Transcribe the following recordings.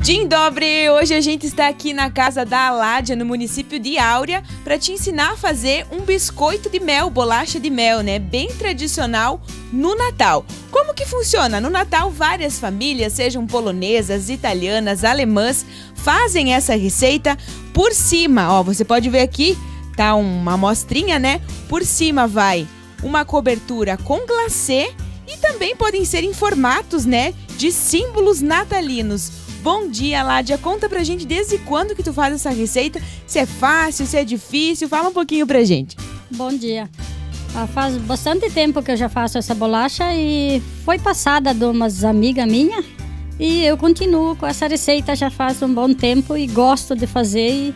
Dzień dobry! Hoje a gente está aqui na casa da Aládia, no município de Áurea, para te ensinar a fazer um biscoito de mel, bolacha de mel, né? Bem tradicional no Natal. Como que funciona? No Natal, várias famílias, sejam polonesas, italianas, alemãs, fazem essa receita por cima. Ó, você pode ver aqui, tá uma amostrinha, né? Por cima vai uma cobertura com glacê e também podem ser em formatos, né? De símbolos natalinos. Bom dia, Aládia. Conta pra gente desde quando que tu faz essa receita, se é fácil, se é difícil, fala um pouquinho pra gente. Bom dia. Faz bastante tempo que eu já faço essa bolacha e foi passada de umas amigas minhas e eu continuo com essa receita já faz um bom tempo e gosto de fazer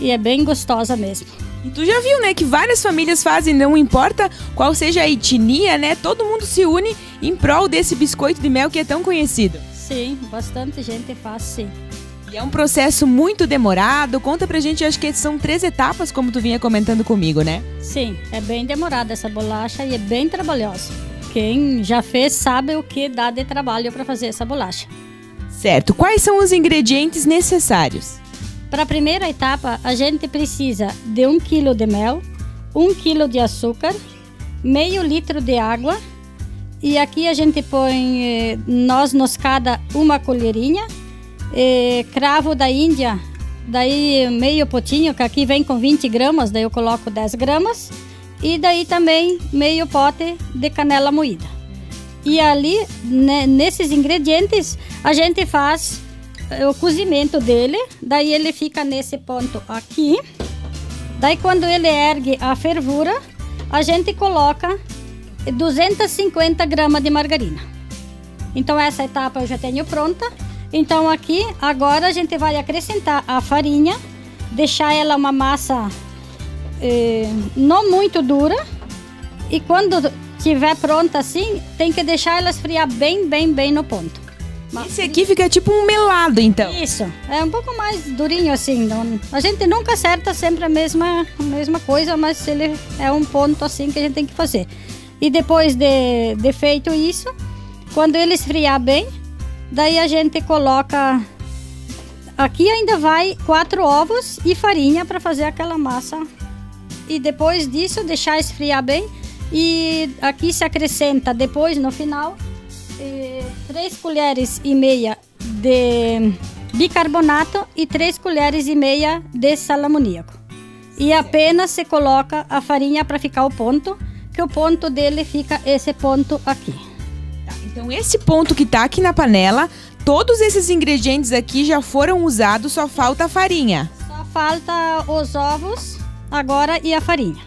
e é bem gostosa mesmo. E tu já viu, né, que várias famílias fazem, não importa qual seja a etnia, né, todo mundo se une em prol desse biscoito de mel que é tão conhecido. Sim, bastante gente faz, sim. E é um processo muito demorado. Conta pra gente, acho que são 3 etapas, como tu vinha comentando comigo, né? Sim, é bem demorada essa bolacha e é bem trabalhosa. Quem já fez sabe o que dá de trabalho para fazer essa bolacha. Certo. Quais são os ingredientes necessários? Para a primeira etapa, a gente precisa de 1 kg de mel, 1 kg de açúcar, meio litro de água. E aqui a gente põe noz moscada, 1 colherinha, cravo da Índia, daí meio potinho, que aqui vem com 20 gramas, daí eu coloco 10 gramas. E daí também meio pote de canela moída. E ali, nesses ingredientes, a gente faz o cozimento dele, daí ele fica nesse ponto aqui. Daí quando ele ergue a fervura, a gente coloca 250 gramas de margarina. Então essa etapa eu já tenho pronta. Então aqui, agora a gente vai acrescentar a farinha, deixar ela uma massa não muito dura. E quando estiver pronta assim, tem que deixar ela esfriar bem no ponto. Esse aqui fica tipo um melado, então. Isso, é um pouco mais durinho assim. Não, a gente nunca acerta sempre a mesma coisa, mas ele é um ponto assim que a gente tem que fazer. E depois de feito isso, quando ele esfriar bem, daí a gente coloca... Aqui ainda vai 4 ovos e farinha para fazer aquela massa. E depois disso, deixar esfriar bem. E aqui se acrescenta depois, no final, 3 colheres e meia de bicarbonato e 3 colheres e meia de sal amoníaco. E apenas se coloca a farinha para ficar o ponto, que o ponto dele fica esse ponto aqui. Tá, então esse ponto que tá aqui na panela, todos esses ingredientes aqui já foram usados, só falta a farinha. Só falta os ovos agora e a farinha.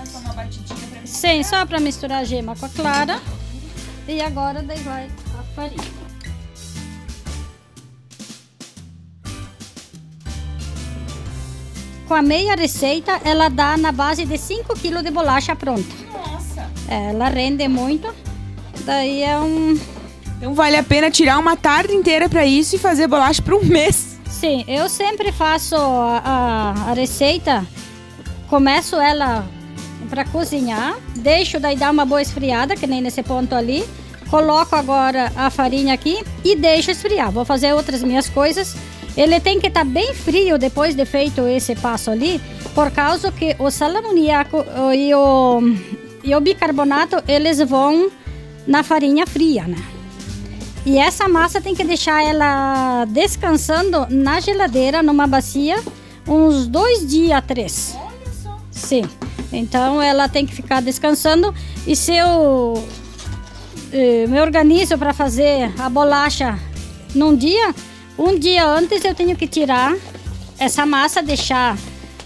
Só uma batidinha pra misturar. Sim, só para misturar a gema com a clara. E agora daí vai a farinha. Com a meia receita, ela dá na base de 5 kg de bolacha pronta. Nossa! Ela rende muito. Daí é um... Então vale a pena tirar uma tarde inteira para isso e fazer bolacha por um mês. Sim, eu sempre faço a receita, começo ela para cozinhar, deixo daí dar uma boa esfriada, que nem nesse ponto ali. Coloco agora a farinha aqui e deixo esfriar. Vou fazer outras minhas coisas. Ele tem que estar bem frio depois de feito esse passo ali, por causa que o sal amoníaco e o bicarbonato, eles vão na farinha fria, né? E essa massa tem que deixar ela descansando na geladeira, numa bacia, uns 2 dias, 3. Olha só! Sim, então ela tem que ficar descansando. E se eu me organizo para fazer a bolacha num dia... Um dia antes eu tenho que tirar essa massa, deixar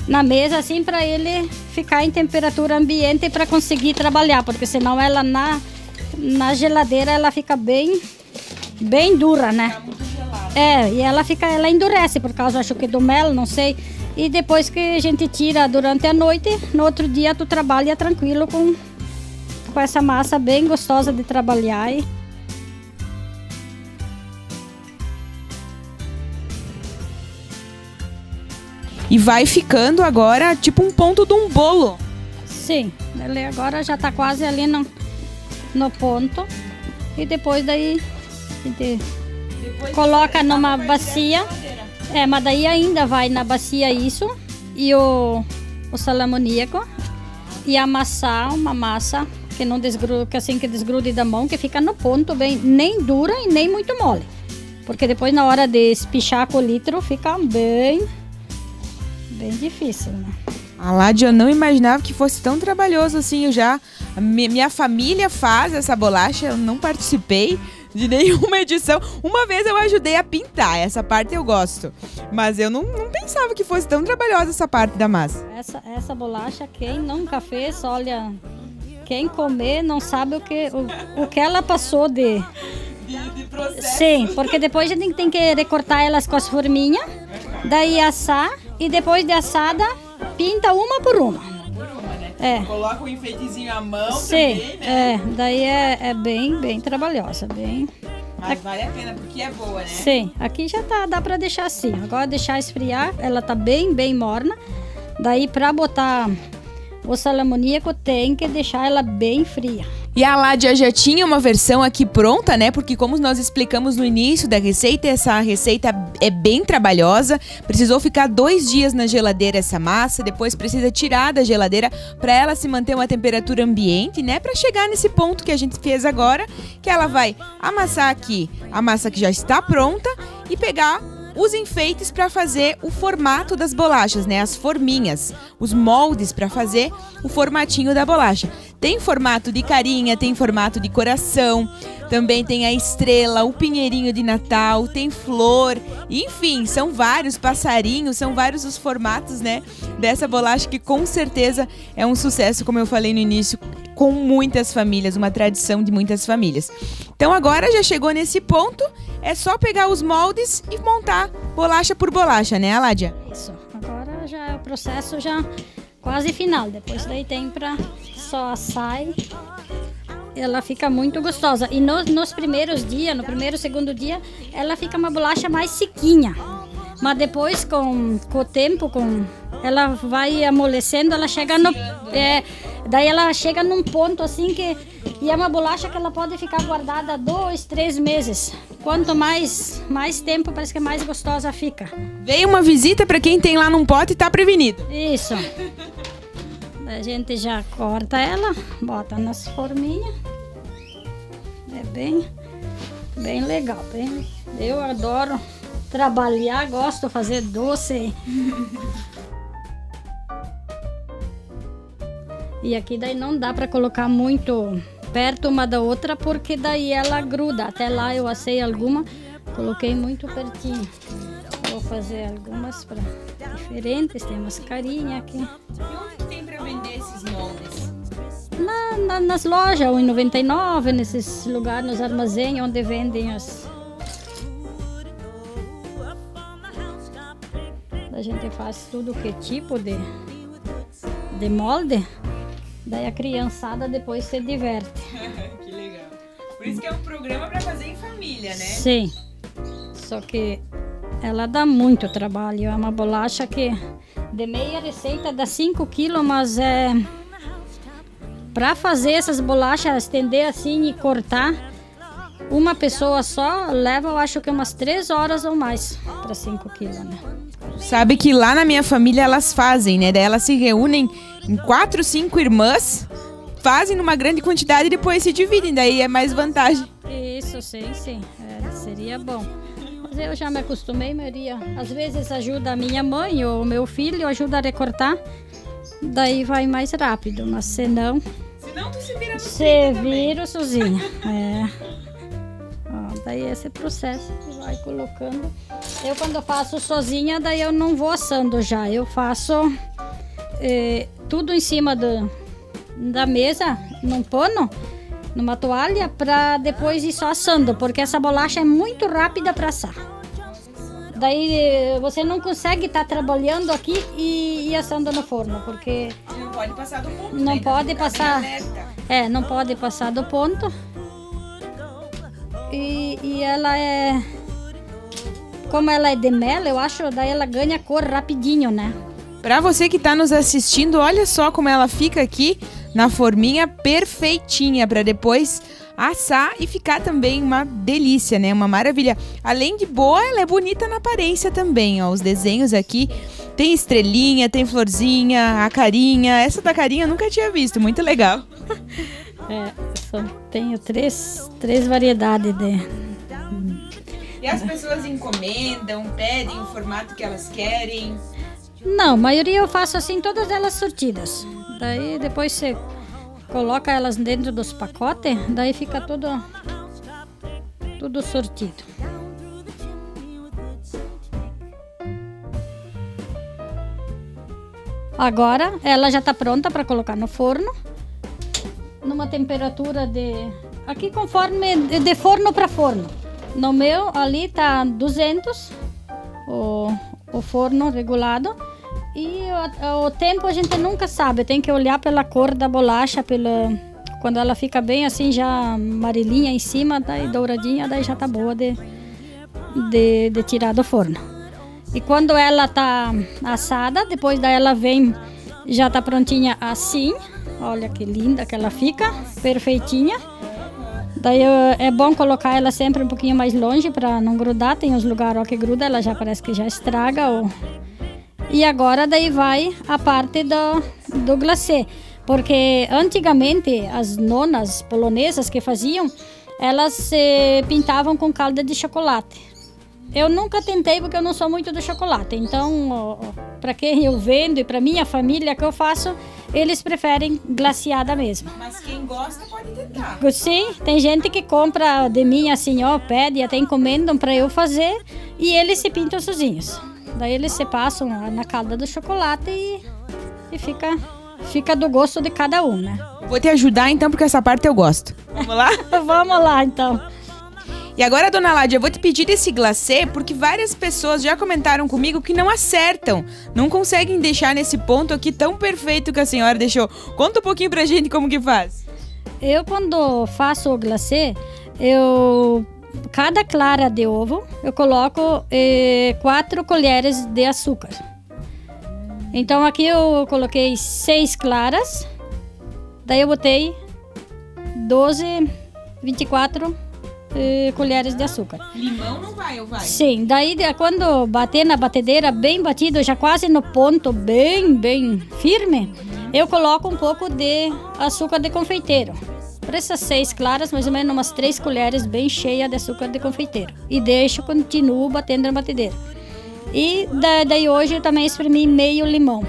na mesa assim para ele ficar em temperatura ambiente para conseguir trabalhar, porque senão ela na geladeira ela fica bem dura, né? Tá muito gelada. E ela endurece por causa, acho que do mel, não sei. E depois que a gente tira durante a noite, no outro dia tu trabalha tranquilo com essa massa bem gostosa de trabalhar. E vai ficando agora tipo um ponto de um bolo. Sim, ele agora já tá quase ali no ponto. E depois daí a gente coloca numa bacia. Mas daí ainda vai na bacia isso e o sal amoníaco e amassar uma massa que não desgrude, que assim que desgrude da mão, que fica no ponto bem, nem dura e nem muito mole. Porque depois na hora de espichar com o litro fica bem difícil, né? A Ládia, eu não imaginava que fosse tão trabalhoso assim. Minha família faz essa bolacha, eu não participei de nenhuma edição. Uma vez eu ajudei a pintar, essa parte eu gosto. Mas eu não pensava que fosse tão trabalhosa essa parte da massa. Essa bolacha, quem nunca fez, olha, quem comer não sabe o que ela passou de processo. Sim, porque depois a gente tem que recortar elas com as forminhas, daí assar e depois de assada, pinta uma por uma. Coloca um enfeitezinho à mão. Sim, também, né? Daí é bem trabalhosa, bem. Mas vale a pena porque é boa, né? Sim, aqui já dá pra deixar assim. Agora deixar esfriar, ela tá bem morna. Daí pra botar o sal amoníaco tem que deixar ela bem fria. E a Ládia já tinha uma versão aqui pronta, né? Porque como nós explicamos no início da receita, essa receita é bem trabalhosa. Precisou ficar 2 dias na geladeira essa massa, depois precisa tirar da geladeira para ela se manter uma temperatura ambiente, né? Para chegar nesse ponto que a gente fez agora, que ela vai amassar aqui a massa que já está pronta e pegar os enfeites para fazer o formato das bolachas, né? As forminhas, os moldes para fazer o formatinho da bolacha. Tem formato de carinha, tem formato de coração, também tem a estrela, o pinheirinho de Natal, tem flor, enfim, são vários passarinhos, são vários os formatos, né? Dessa bolacha que com certeza é um sucesso, como eu falei no início, com muitas famílias, uma tradição de muitas famílias. Então agora já chegou nesse ponto, é só pegar os moldes e montar bolacha por bolacha, né, Ládia? Isso, agora já é o processo já quase final, depois daí tem pra só assar e ela fica muito gostosa. E nos primeiros dias, no primeiro, segundo dia, ela fica uma bolacha mais sequinha. Mas depois, com o tempo, ela vai amolecendo, ela chega daí ela chega num ponto assim que... E é uma bolacha que ela pode ficar guardada 2, 3 meses. Quanto mais tempo, parece que mais gostosa fica. Veio uma visita para quem tem lá num pote e tá prevenido. Isso. A gente já corta ela, bota nas forminhas. É bem legal. Eu adoro trabalhar, gosto de fazer doce. E aqui daí não dá para colocar muito perto uma da outra, porque daí ela gruda. Até lá eu assei alguma, coloquei muito pertinho. Vou fazer algumas para diferentes, tem umas carinhas aqui. E onde tem para vender esses moldes? Nas lojas, ou em 99, nesses lugares, nos armazéns onde vendem as... A gente faz tudo que tipo de molde, daí a criançada depois se diverte. Que legal. Por isso que é um programa para fazer em família, né? Sim, só que ela dá muito trabalho. É uma bolacha que de meia receita dá 5 quilos, mas para fazer essas bolachas, estender assim e cortar, uma pessoa só leva, eu acho que umas 3 horas ou mais para 5 quilos, né? Sabe que lá na minha família elas fazem, né? Daí elas se reúnem em 4, 5 irmãs, fazem numa grande quantidade e depois se dividem, daí é mais vantagem. Isso, sim. Seria bom. Mas eu já me acostumei, Maria. Às vezes ajuda a minha mãe ou o meu filho, ajuda a recortar, daí vai mais rápido, mas senão... Senão tu se vira sozinha. Daí esse processo que vai colocando. Eu quando faço sozinha, daí eu não vou assando já. Eu faço tudo em cima da mesa, num pano, numa toalha, para depois ir só assando, porque essa bolacha é muito rápida para assar. Daí você não consegue estar trabalhando aqui e assando no forno, porque não pode passar do ponto. Não pode passar. Não pode passar do ponto. E ela como ela é de mel, eu acho, daí ela ganha cor rapidinho, né? Para você que está nos assistindo, olha só como ela fica aqui na forminha perfeitinha para depois assar e ficar também uma delícia, né? Uma maravilha. Além de boa, ela é bonita na aparência também, ó. Os desenhos aqui tem estrelinha, tem florzinha, a carinha. Essa da carinha eu nunca tinha visto, muito legal. Tenho três variedades de... E as pessoas encomendam, pedem o formato que elas querem? Não, a maioria eu faço assim, todas elas sortidas. Daí depois você coloca elas dentro dos pacotes, daí fica tudo sortido. Agora ela já está pronta para colocar no forno, numa temperatura de... Aqui conforme de forno para forno. No meu ali tá 200, o forno regulado. E o tempo a gente nunca sabe, tem que olhar pela cor da bolacha, quando ela fica bem assim, já amarelinha em cima, daí douradinha, daí já tá boa de tirar do forno. E quando ela tá assada, depois daí ela vem, já tá prontinha assim, olha que linda que ela fica, perfeitinha. Daí é bom colocar ela sempre um pouquinho mais longe para não grudar, tem uns lugares ó, que gruda, ela já parece que já estraga. E agora daí vai a parte do glacê, porque antigamente as nonas polonesas que faziam, elas pintavam com calda de chocolate. Eu nunca tentei porque eu não sou muito do chocolate, então para quem eu vendo e para minha família que eu faço, eles preferem glaciada mesmo. Mas quem gosta pode tentar. Sim, tem gente que compra de mim assim, ó, pede, até encomendam para eu fazer e eles se pintam sozinhos. Daí eles se passam na calda do chocolate e fica do gosto de cada um, né? Vou te ajudar então, porque essa parte eu gosto. Vamos lá? Vamos lá então. E agora, dona Ládia, eu vou te pedir esse glacê, porque várias pessoas já comentaram comigo que não acertam, não conseguem deixar nesse ponto aqui tão perfeito que a senhora deixou. Conta um pouquinho pra gente como que faz. Eu, quando faço o glacê, cada clara de ovo, eu coloco 4 colheres de açúcar. Então aqui eu coloquei 6 claras, daí eu botei 24 colheres de açúcar. Limão não vai ou vai? Sim, daí quando bater na batedeira bem batido, já quase no ponto bem firme, eu coloco um pouco de açúcar de confeiteiro. Para essas 6 claras, mais ou menos umas 3 colheres bem cheias de açúcar de confeiteiro. E continuo batendo na batedeira. E daí hoje eu também espremi meio limão.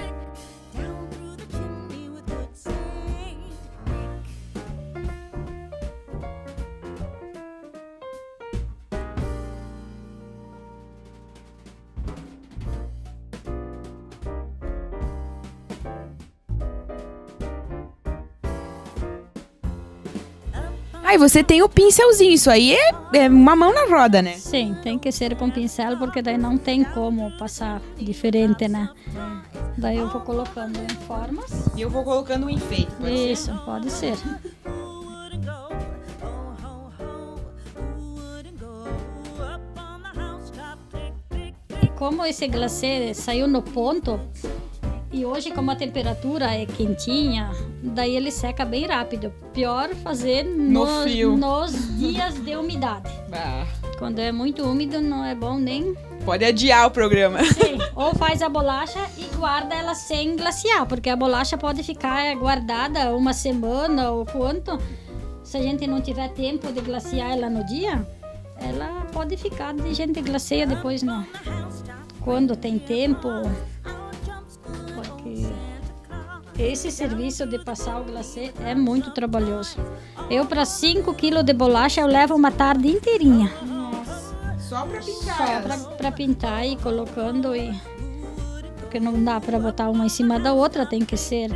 Ah, e você tem o pincelzinho, isso aí é uma mão na roda, né? Sim, tem que ser com pincel, porque daí não tem como passar diferente, né? Daí eu vou colocando em formas. E eu vou colocando um enfeite, pode ser? Isso, pode ser. E como esse glacê saiu no ponto, e hoje como a temperatura é quentinha, daí ele seca bem rápido. Pior fazer nos dias de umidade. Ah. Quando é muito úmido não é bom nem... Pode adiar o programa. Sim, ou faz a bolacha e guarda ela sem glaciar, porque a bolacha pode ficar guardada uma semana ou quanto. Se a gente não tiver tempo de glaciar ela no dia, ela pode ficar de gente glaceia depois não. Quando tem tempo... Esse serviço de passar o glacê é muito trabalhoso. Eu, para 5 kg de bolacha, eu levo uma tarde inteirinha. Nossa, só para pintar? Só para pintar e colocando. Porque não dá para botar uma em cima da outra, tem que ser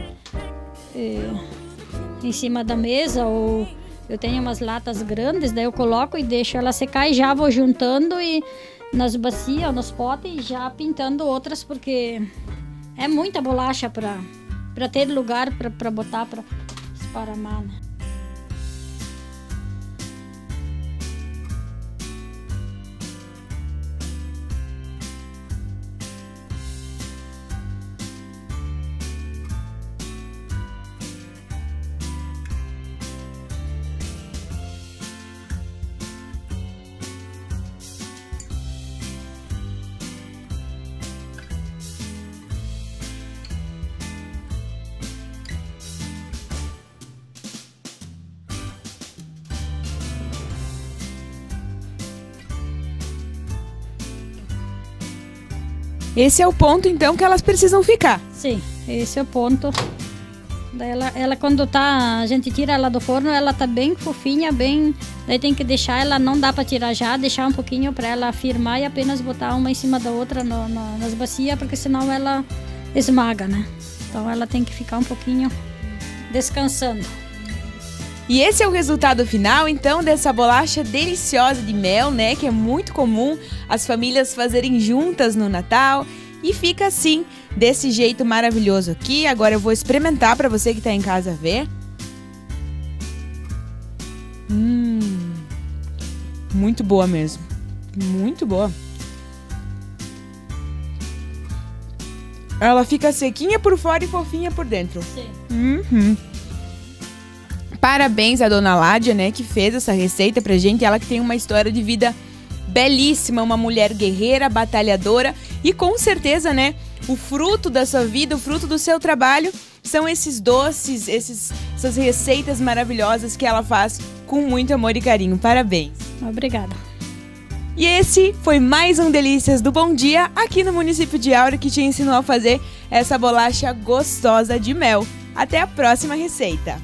em cima da mesa. Ou eu tenho umas latas grandes, daí eu coloco e deixo ela secar e já vou juntando e nas bacias ou nos potes e já pintando outras, porque é muita bolacha para ter lugar para botar, para esparramar, né? Esse é o ponto, então, que elas precisam ficar. Sim, esse é o ponto. Daí ela quando tá, a gente tira ela do forno, ela tá bem fofinha, bem... Daí tem que deixar ela, não dá pra tirar já, deixar um pouquinho pra ela firmar e apenas botar uma em cima da outra nas bacias, porque senão ela esmaga, né? Então ela tem que ficar um pouquinho descansando. E esse é o resultado final, então, dessa bolacha deliciosa de mel, né? Que é muito comum as famílias fazerem juntas no Natal. E fica assim, desse jeito maravilhoso aqui. Agora eu vou experimentar para você que tá em casa ver. Muito boa mesmo. Muito boa. Ela fica sequinha por fora e fofinha por dentro. Sim. Parabéns à dona Ládia, né, que fez essa receita pra gente. Ela que tem uma história de vida belíssima, uma mulher guerreira, batalhadora e com certeza, né, o fruto da sua vida, o fruto do seu trabalho são esses doces, essas receitas maravilhosas que ela faz com muito amor e carinho. Parabéns. Obrigada. E esse foi mais um Delícias do Bom Dia aqui no município de Áurea, que te ensinou a fazer essa bolacha gostosa de mel. Até a próxima receita.